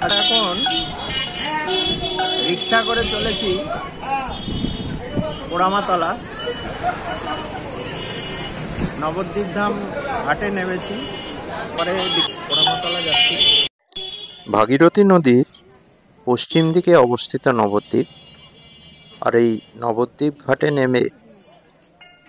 আর এখন রিক্সা করে চলেছি পোড়ামাতলা, নবদ্বীপ ধাম ঘাটে নেমেছি, পরে পোড়ামাতলা যাচ্ছি। ভাগীরথী নদীর পশ্চিম দিকে অবস্থিত নবদ্বীপ। আর এই নবদ্বীপ ঘাটে নেমে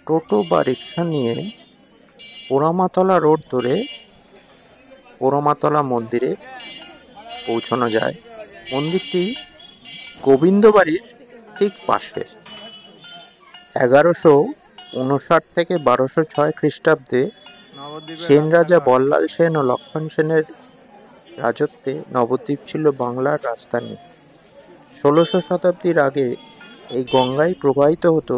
টোটো বা রিক্সা নিয়ে পোড়ামাতলা রোড ধরে পোড়ামাতলা মন্দিরে পৌঁছানো যায়। মন্দিরটি গোবিন্দবাড়ির ঠিক পাশে। 1159 থেকে 1206 খ্রিস্টাব্দে সেন রাজা বল্লাল সেন ও লক্ষণ সেনের রাজত্বে নবদ্বীপ ছিল বাংলার রাজধানী। 1600 শতাব্দীর আগে এই গঙ্গাই প্রবাহিত হতো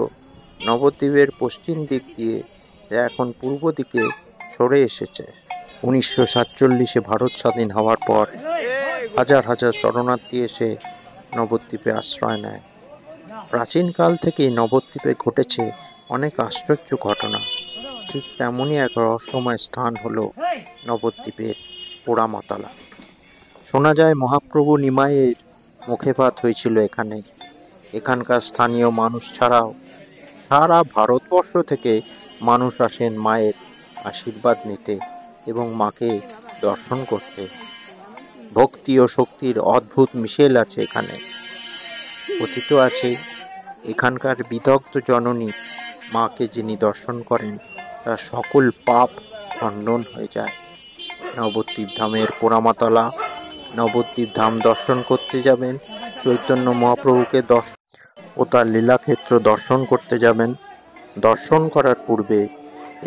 নবদ্বীপের পশ্চিম দিক দিয়ে, যা এখন পূর্ব দিকে সরে এসেছে। 1947-এ ভারত স্বাধীন হওয়ার পর হাজার হাজার শরণার্থী এসে নবদ্বীপে আশ্রয় নেয়। প্রাচীনকাল থেকেই নবদ্বীপে ঘটেছে অনেক আশ্চর্য ঘটনা। ঠিক তেমনই এক রহস্যময় স্থান হলো নবদ্বীপের পোড়ামাতলা। শোনা যায় মহাপ্রভু নিমাইয়ের মুখেপাত হয়েছিল এখানে। এখানকার স্থানীয় মানুষ ছাড়াও সারা ভারতবর্ষ থেকে মানুষ আসেন মায়ের আশীর্বাদ নিতে এবং মাকে দর্শন করতে। ভক্তি ও শক্তির অদ্ভুত মিশেল আছে এখানে। কথিত আছে এখানকার বিদগ্ধ জননী মাকে যিনি দর্শন করেন তার সকল পাপ খণ্ডন হয়ে যায়। নবদ্বীপ ধামের পোড়ামাতলা। নবদ্বীপ ধাম দর্শন করতে যাবেন, চৈতন্য মহাপ্রভুকে ও তার লীলাক্ষেত্র দর্শন করতে যাবেন। দর্শন করার পূর্বে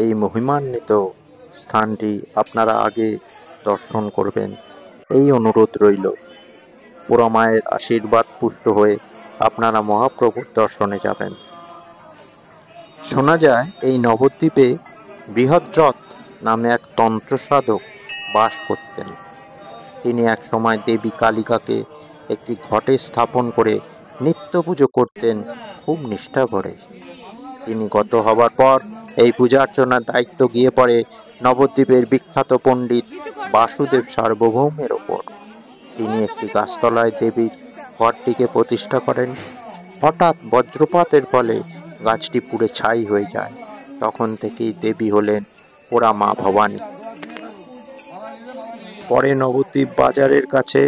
এই মহিমান্বিত স্থানটি আপনারা আগে দর্শন করবেন, এই অনুরোধ রইল। পোড়ামায়ের আশীর্বাদ পুষ্ট হয়ে আপনারা মহাপ্রভুর দর্শনে যাবেন। শোনা যায় এই নবদ্বীপে বৃহদ্রথ নামে এক তন্ত্র সাধক বাস করতেন। তিনি এক সময় দেবী কালিকাকে একটি ঘটে স্থাপন করে নিত্য পুজো করতেন খুব নিষ্ঠা করে। তিনি গত হবার পর এই পূজার্চনার দায়িত্ব গিয়ে পড়ে নবদ্বীপের বিখ্যাত পণ্ডিত বাসুদেব সার্বভৌমের ওপর। তিনি একটি গাছতলায় দেবীর ঘরটিকে প্রতিষ্ঠা করেন। হঠাৎ বজ্রপাতের ফলে গাছটি পুড়ে ছাই হয়ে যায়। তখন থেকেই দেবী হলেন পোড়া মা ভবানী। পরে নবদ্বীপ বাজারের কাছে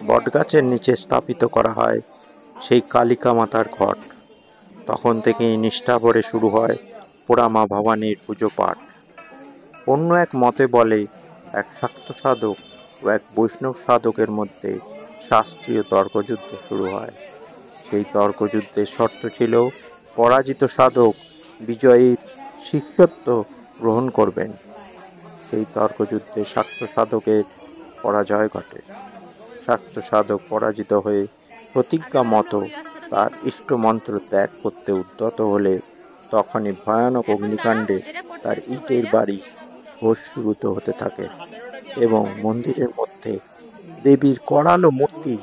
বটগাছের নিচে স্থাপিত করা হয় সেই কালিকা মাতার ঘট। তখন থেকেই নিষ্ঠা ভরে শুরু হয় পোড়া মা ভবানীর পুজো পাঠ। অন্য এক মতে বলে এক শাক্ত সাধক ও এক বৈষ্ণব সাধকের মধ্যে শাস্ত্রীয় তর্কযুদ্ধ শুরু হয়। সেই তর্কযুদ্ধের শর্ত ছিল পরাজিত সাধক বিজয়ীর শিষ্যত্ব গ্রহণ করবেন। সেই তর্কযুদ্ধে শাক্ত সাধকের পরাজয় ঘটে। শাক্ত সাধক পরাজিত হয়ে প্রতিজ্ঞা মতো তার ইষ্ট মন্ত্র ত্যাগ করতে উদ্যত হলে তখনই ভয়ানক অগ্নিকাণ্ডে তার ইটের বাড়ি ভস্মীভূত হতে থাকে এবং মন্দিরের মধ্যে দেবীর করালো মূর্তি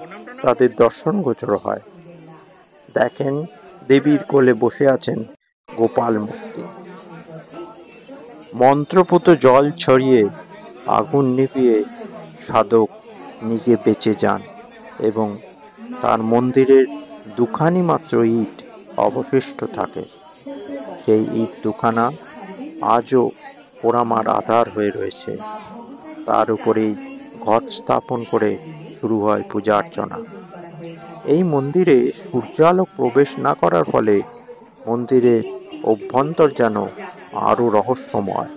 তাদের দর্শন গোচর হয়। দেখেন দেবীর কোলে বসে আছেন গোপাল মূর্তি। মন্ত্রপুত জল ছড়িয়ে আগুন নিভিয়ে সাধক নিজে বেঁচে যান এবং তার মন্দিরের দুখানি মাত্র ইট অবশিষ্ট থাকে। সেই ইট দুখানা আজও পোড়ামার আধার হয়ে রয়েছে। তার উপরেই ঘট স্থাপন করে শুরু হয় পূজা অর্চনা। এই মন্দিরে সূর্যালোক প্রবেশ না করার ফলে মন্দিরের অভ্যন্তর যেন আরও রহস্যময়।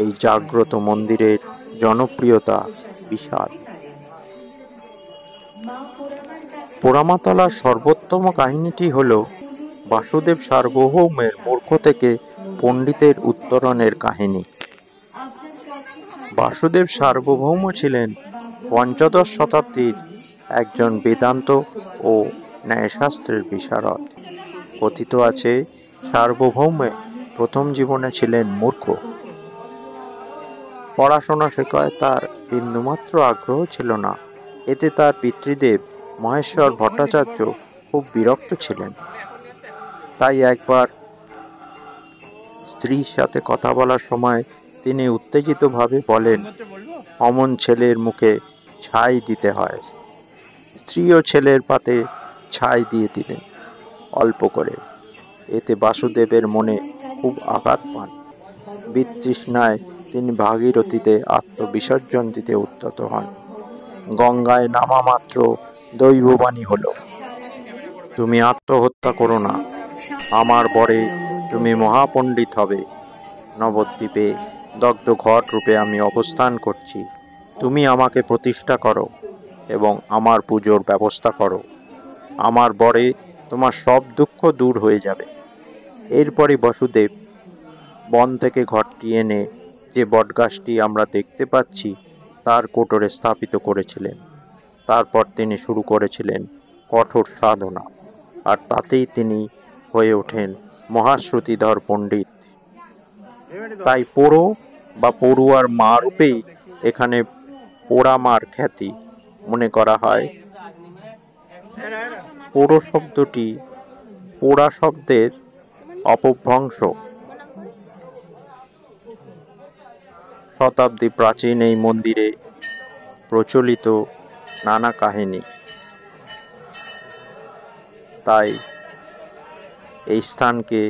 এই জাগ্রত মন্দিরের জনপ্রিয়তা বিশাল। পোড়ামাতলার সর্বোত্তম কাহিনীটি হল বাসুদেব সার্বভৌমের মূর্খ থেকে পণ্ডিতের উত্তরণের কাহিনী। বাসুদেব সার্বভৌম ছিলেন পঞ্চদশ শতাব্দীর একজন বেদান্ত ও ন্যায়শাস্ত্রের বিশারদ। কথিত আছে সার্বভৌমে প্রথম জীবনে ছিলেন মূর্খ। পড়াশোনা শেখায় তার বিন্দুমাত্র আগ্রহ ছিল না। এতে তার পিতৃদেব মহেশ্বর ভট্টাচার্য খুব বিরক্ত ছিলেন। তাই একবার স্ত্রীর সাথে কথা বলার সময় তিনি উত্তেজিতভাবে বলেন, অমন ছেলের মুখে ছাই দিতে হয়। স্ত্রী ও ছেলের পাতে ছাই দিয়ে দিলেন অল্প করে। এতে বাসুদেবের মনে খুব আঘাত পান। বিতৃষ্ণায় তিনি ভাগীরথীতে আত্মবিসর্জন দিতে উদ্যত হন। গঙ্গায় নামা মাত্র দৈববাণী হল, তুমি আত্মহত্যা করো না, আমার বরে তুমি মহাপণ্ডিত হবে। নবদ্বীপে দগ্ধ ঘট রূপে আমি অবস্থান করছি, তুমি আমাকে প্রতিষ্ঠা করো এবং আমার পুজোর ব্যবস্থা করো। আমার বরে তোমার সব দুঃখ দূর হয়ে যাবে। এরপরে বসুদেব বন থেকে ঘটটি এনে যে বটগাছটি আমরা দেখতে পাচ্ছি তার কোটরে স্থাপিত করেছিলেন। তারপর তিনি শুরু করেছিলেন কঠোর সাধনা, আর তাতেই তিনি হয়ে ওঠেন মহাশ্রুতিধর পণ্ডিত। তাই পোড়ো বা পড়ুয়ার মা রূপেই এখানে পোড়া মার খ্যাতি মনে করা হয়। পোড়ো শব্দটি পোড়া শব্দের অপভ্রংশ। শতাব্দী প্রাচীন এই মন্দিরে প্রচলিত নানা কাহিনী, তাই এই স্থানকে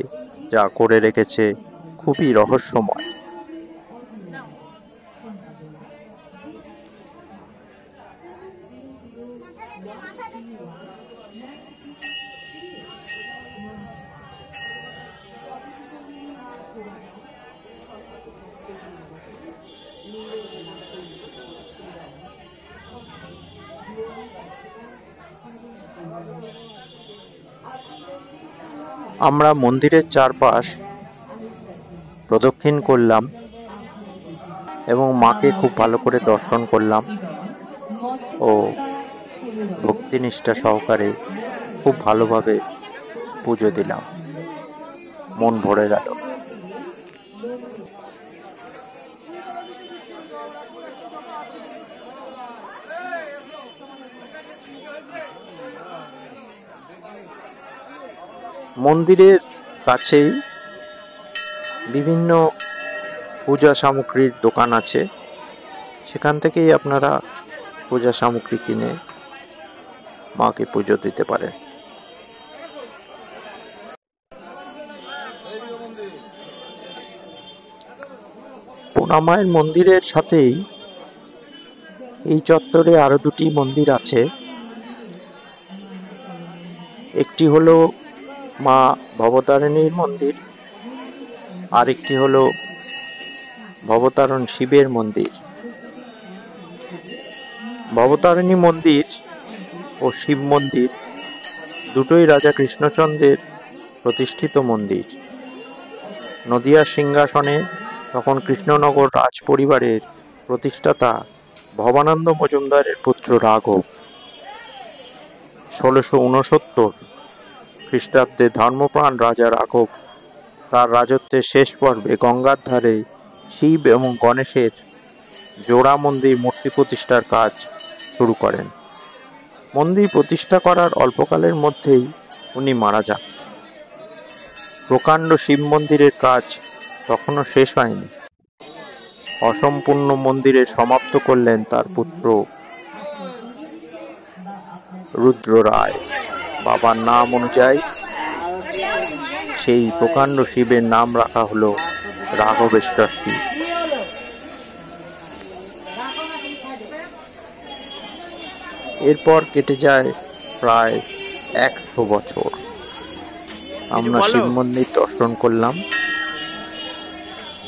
যা করে রেখেছে খুবই রহস্যময়। আমরা মন্দিরের চারপাশ প্রদক্ষিণ করলাম এবং মাকে খুব ভালো করে দর্শন করলাম ও ভক্তিনিষ্ঠা সহকারে খুব ভালোভাবে পুজো দিলাম। মন ভরে গেল। মন্দিরের কাছেই বিভিন্ন পূজা সামগ্রীর দোকান আছে, সেখান থেকেই আপনারা পূজা সামগ্রী কিনে মাকে পুজো দিতে পারেন। পোড়ামায়ের মন্দিরের সাথেই এই চত্বরে আরো দুটি মন্দির আছে। একটি হলো মা ভবতারিণীর মন্দির, আরেকটি হলো ভবতারণ শিবের মন্দির। ভবতারিণী মন্দির ও শিব মন্দির দুটোই রাজা কৃষ্ণচন্দ্রের প্রতিষ্ঠিত মন্দির। নদিয়ার সিংহাসনে তখন কৃষ্ণনগর রাজ পরিবারের প্রতিষ্ঠাতা ভবানন্দ মজুমদারের পুত্র রাঘব 1669 খ্রিস্টাব্দে ধর্মপ্রাণ রাজা রাঘব তার রাজত্বের শেষ পর্বে গঙ্গার ধারে শিব এবং গণেশের জোড়া মন্দির মূর্তি প্রতিষ্ঠার কাজ শুরু করেন। মন্দির প্রতিষ্ঠা করার অল্পকালের মধ্যেই উনি মারা যান। প্রকাণ্ড শিব মন্দিরের কাজ তখনও শেষ হয়নি। অসম্পূর্ণ মন্দিরের সমাপ্ত করলেন তার পুত্র রুদ্র রায়। বাবার নাম অনুযায়ী সেই প্রকাণ্ড শিবের নাম রাখা হলো রাঘবেশ্বর শিব। এরপর কেটে যায় প্রায় 100 বছর। আমরা শিব মন্দির দর্শন করলাম।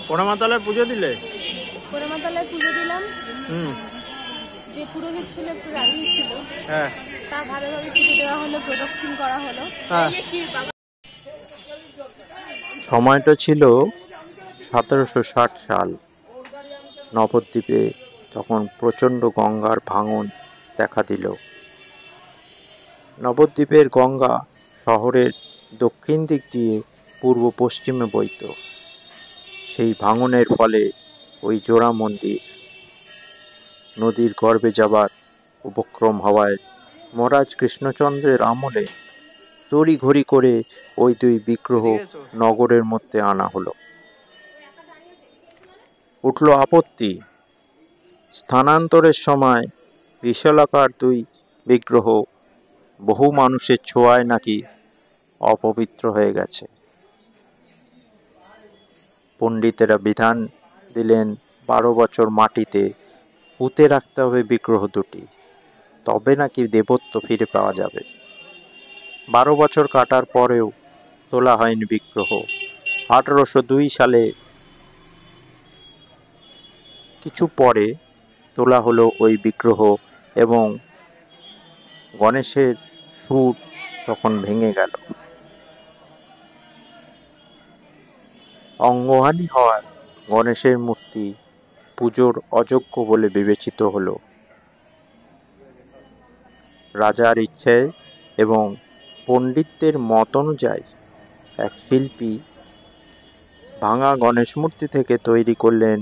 পোড়ামাতলায় পুজো দিলে? পোড়ামাতলায় পুজো দিলাম। যে পুরোহিত ছিল একটু রাগী ছিল, হ্যাঁ, তা ভালোভাবে পুজো দেওয়া হলো, প্রদক্ষিণ করা হলো। সময়টা ছিল 1760 সাল। নবদ্বীপে তখন প্রচণ্ড গঙ্গার ভাঙন দেখা দিল। নবদ্বীপের গঙ্গা শহরের দক্ষিণ দিক দিয়ে পূর্ব পশ্চিমে বইত। সেই ভাঙনের ফলে ওই জোড়া মন্দির নদীর গর্ভে যাবার উপক্রম হওয়ায় মহারাজ কৃষ্ণচন্দ্রের আমলে তড়িঘড়ি করে ওই দুই বিগ্রহ নগরের মধ্যে আনা হলো। উঠল আপত্তি। স্থানান্তরের সময় বিশালাকার দুই বিগ্রহ বহু মানুষের ছোঁয়ায় নাকি অপবিত্র হয়ে গেছে। পণ্ডিতেরা বিধান দিলেন 12 বছর মাটিতে পুঁতে রাখতে হবে বিগ্রহ দুটি, তবে নাকি দেবত্ব ফিরে পাওয়া যাবে। 12 বছর কাটার পরেও তোলা হয়নি বিগ্রহ। 1802 সালে কিছু পরে তোলা হলো ওই বিগ্রহ এবং গণেশের সুর তখন ভেঙে গেল। অঙ্গহানি হওয়ার গণেশের মূর্তি পুজোর অযোগ্য বলে বিবেচিত হলো। রাজার ইচ্ছে এবং পণ্ডিতদের মত অনুযায়ী এক শিল্পী ভাঙা গণেশ মূর্তি থেকে তৈরি করলেন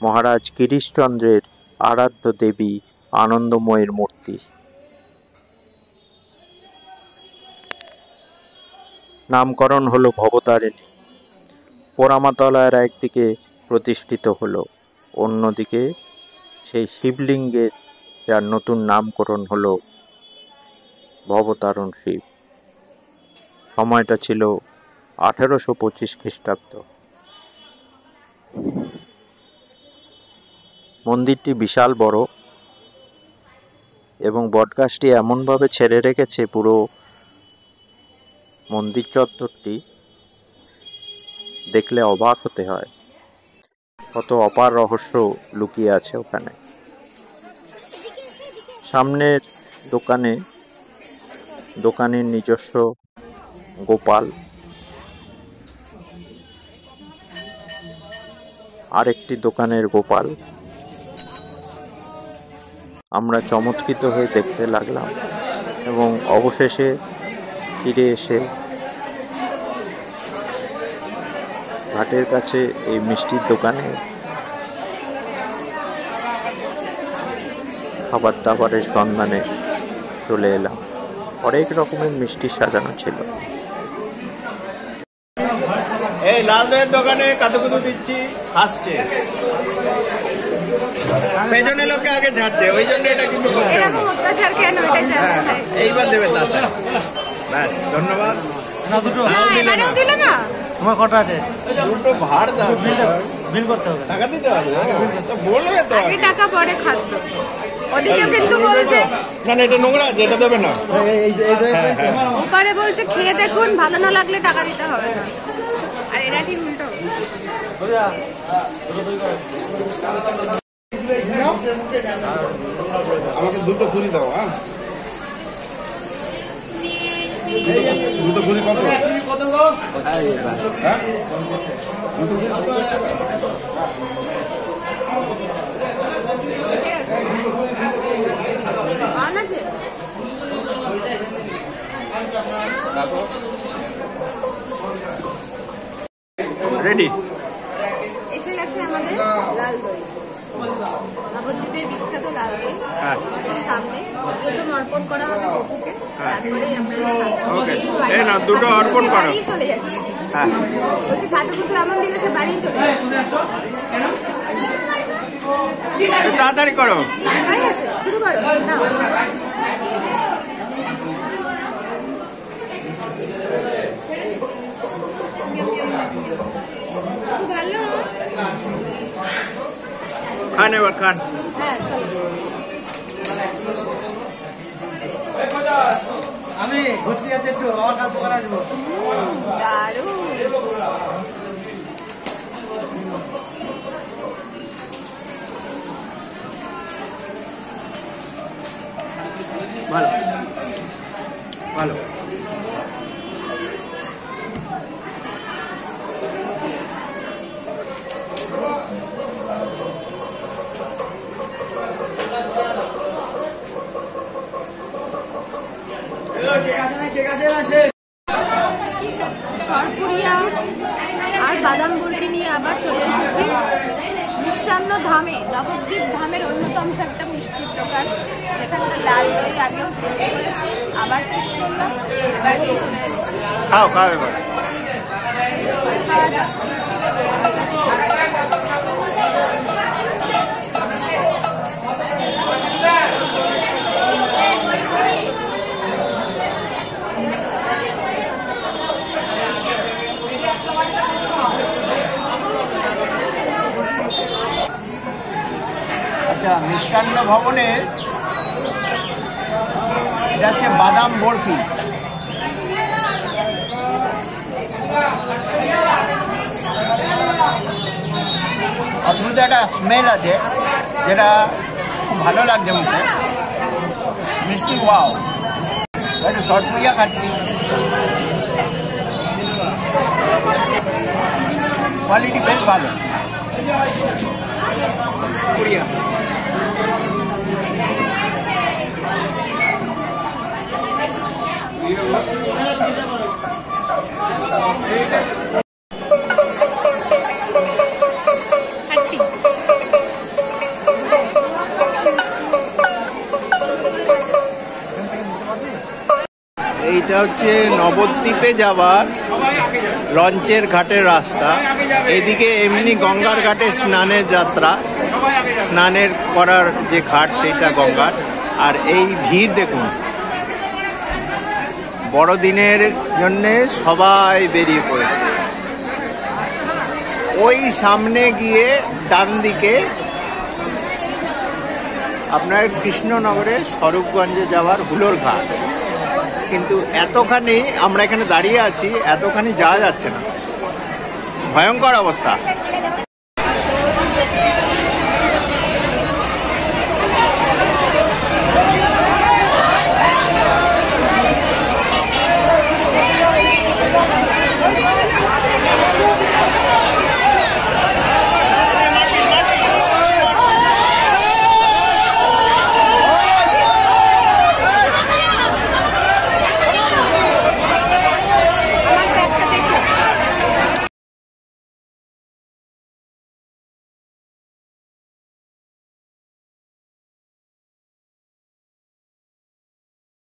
মহারাজ গিরিশচন্দ্রের আরাধ্য দেবী আনন্দময়ীর মূর্তি। নামকরণ হলো ভবতারিণী। পোড়ামাতলার একদিকে প্রতিষ্ঠিত হলো, অন্যদিকে সেই শিবলিঙ্গের যার নতুন নামকরণ হলো ভবতারণ শিব। সময়টা ছিল 1825 খ্রিস্টাব্দ। মন্দিরটি বিশাল বড় এবং বটগাছটি এমনভাবে ছেড়ে রেখেছে পুরো মন্দির চত্বরটি, দেখলে অবাক হতে হয়, কত অপার রহস্য লুকিয়ে আছে ওখানে। সামনের দোকানের নিজস্ব গোপাল, আরেকটি দোকানের গোপাল। আমরা চমৎকৃত হয়ে দেখতে লাগলাম এবং অবশেষে ফিরে এসে ঘাটের কাছে এই মিষ্টির দোকানে খাবার দাবারের সন্ধানে চলে এলাম। অনেক রকমের মিষ্টি সাজানো ছিল। এই লাল দইয়ের দোকানে কাতুকুতু দিচ্ছি, হাসছে, পেছনে লোককে আগে ঝাড়ছে, ওই জন্য এটা কিন্তু এইবার দেবে দাদা। ব্যাস, ধন্যবাদ। তোমার কটা আছে? দুটো ভাড় দাও, বিল করতে হবে, টাকা দিতে হবে, বলবে তো টাকা পরে খাদ্য। ওদিকে কিন্তু বলছে না এটা নোংরা আছে, এটা দেবে না। ওপারে বলছে খেয়ে দেখুন, ভালো না লাগলে টাকা দিতে হবে না, আর এরা ঠিক উল্টো। আমাকে দুটো ঘুরি দাও। হ্যাঁ, দুটো ঘুরি কত? রেডি এসে গেছে আমাদের লাল দই, নবদ্বীপের বিখ্যাত লাল দই। সামনে প্রথম অর্পণ করা হবে বপুকে, তারপরেই আমরা এই না দুটো অর্পণ করো। চলে যাচ্ছি। বলছি কাতুকুতু এমন দিলে সে বাড়ি চলে যাচ্ছে। তাড়াতাড়ি করো, হয়ে গেছে, শুরু করো। ভালো খান, এবার খান। হ্যাঁ চলো। আমি ঘুরতে যাচ্ছি, একটু আমার কাছে করে আসবো। দারুণ। ভালো ভালো। সরপুরিয়া আর বাদাম বরফি নিয়ে আবার চলে এসেছি মিষ্টান্ন ধামে, নবদ্বীপ ধামের অন্যতম একটা মিষ্টির দোকান, যেখানকার লাল দই আগেও টেস্ট করেছি, আবার টেস্ট করলাম, এবার নিয়ে চলে এসেছি। খাও খাও এবার। খাওয়া যাক। আচ্ছা, মিষ্টান্ন ভবনে যাচ্ছে বাদাম বরফি। অদ্ভুত একটা স্মেল আছে, যেটা খুব ভালো লাগছে মুখে। মিষ্টি, ওয়াও। একটু শর্ট পুরিয়া খাচ্ছি, কোয়ালিটি বেশ ভালো। পুরিয়া এইটা হচ্ছে নবদ্বীপে যাওয়ার লঞ্চের ঘাটের রাস্তা। এদিকে এমনি গঙ্গার ঘাটে স্নানের যাত্রা, স্নানের করার যে ঘাট সেটা গঙ্গার। আর এই ভিড় দেখুন, বড়দিনের জন্যে সবাই বেরিয়ে পড়েছে। ওই সামনে গিয়ে ডান দিকে আপনার কৃষ্ণনগরে স্বরূপগঞ্জে যাওয়ার হুলোর ঘাট। কিন্তু এতখানি আমরা এখানে দাঁড়িয়ে আছি, এতখানি যাওয়া যাচ্ছে না, ভয়ঙ্কর অবস্থা।